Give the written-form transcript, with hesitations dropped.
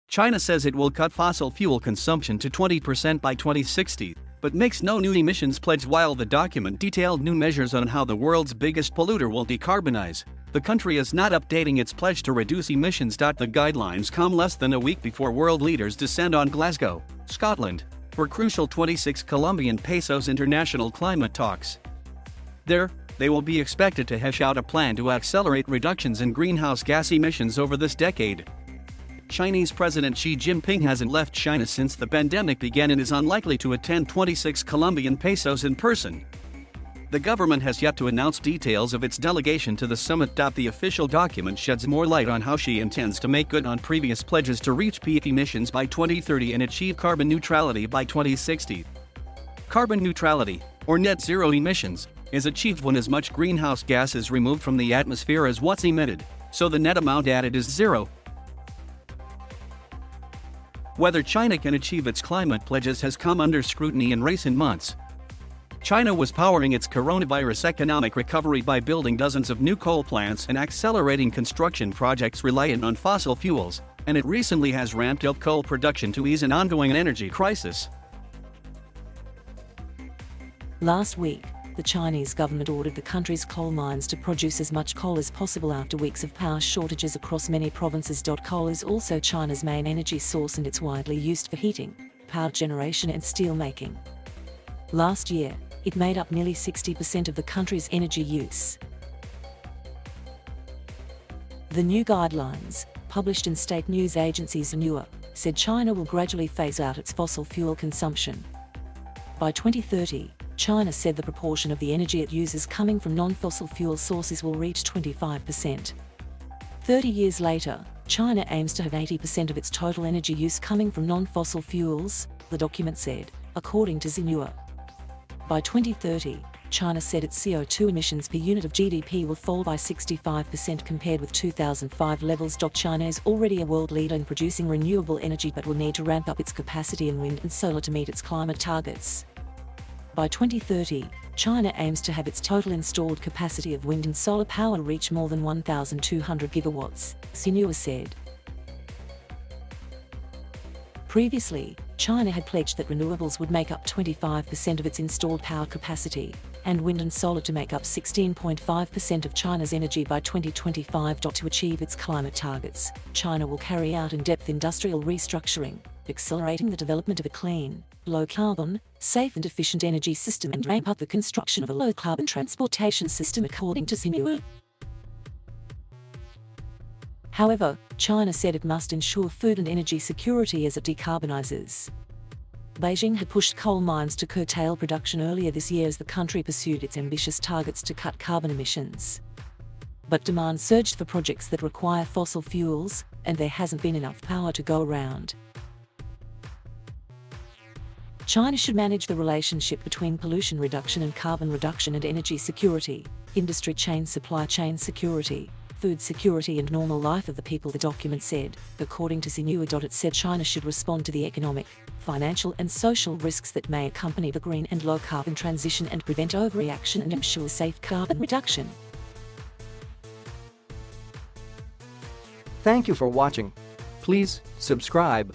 China says it will cut fossil fuel consumption to 20% by 2060, but makes no new emissions pledge. While the document detailed new measures on how the world's biggest polluter will decarbonize, the country is not updating its pledge to reduce emissions. The guidelines come less than a week before world leaders descend on Glasgow, Scotland, for crucial 26 Colombian pesos international climate talks. There, they will be expected to hash out a plan to accelerate reductions in greenhouse gas emissions over this decade. Chinese President Xi Jinping hasn't left China since the pandemic began and is unlikely to attend 26 Colombian pesos in person. The government has yet to announce details of its delegation to the summit. The official document sheds more light on how Xi intends to make good on previous pledges to reach peak emissions by 2030 and achieve carbon neutrality by 2060. Carbon neutrality, or net zero emissions, is achieved when as much greenhouse gas is removed from the atmosphere as what's emitted, so the net amount added is zero. Whether China can achieve its climate pledges has come under scrutiny in recent months. China was powering its coronavirus economic recovery by building dozens of new coal plants and accelerating construction projects reliant on fossil fuels, and it recently has ramped up coal production to ease an ongoing energy crisis. Last week, the Chinese government ordered the country's coal mines to produce as much coal as possible after weeks of power shortages across many provinces. Coal is also China's main energy source and it's widely used for heating, power generation and steel making. Last year, it made up nearly 60% of the country's energy use. The new guidelines, published in state news agencies Xinhua, said China will gradually phase out its fossil fuel consumption. By 2030, China said the proportion of the energy it uses coming from non-fossil fuel sources will reach 25%. 30 years later, China aims to have 80% of its total energy use coming from non-fossil fuels, the document said, according to Xinhua. By 2030, China said its CO2 emissions per unit of GDP will fall by 65% compared with 2005 levels. China is already a world leader in producing renewable energy but will need to ramp up its capacity in wind and solar to meet its climate targets. By 2030, China aims to have its total installed capacity of wind and solar power reach more than 1,200 gigawatts, Xinhua said. Previously, China had pledged that renewables would make up 25% of its installed power capacity, and wind and solar to make up 16.5% of China's energy by 2025. To achieve its climate targets, China will carry out in-depth industrial restructuring, accelerating the development of a clean, low-carbon, safe and efficient energy system and ramp up the construction of a low-carbon transportation system, according to Xinhua. However, China said it must ensure food and energy security as it decarbonizes. Beijing had pushed coal mines to curtail production earlier this year as the country pursued its ambitious targets to cut carbon emissions. But demand surged for projects that require fossil fuels, and there hasn't been enough power to go around. China should manage the relationship between pollution reduction and carbon reduction and energy security, industry chain, supply chain security, food security and normal life of the people, the document said, according to Xinhua. It said China should respond to the economic, financial and social risks that may accompany the green and low-carbon transition and prevent overreaction and ensure safe carbon reduction. Thank you for watching. Please subscribe.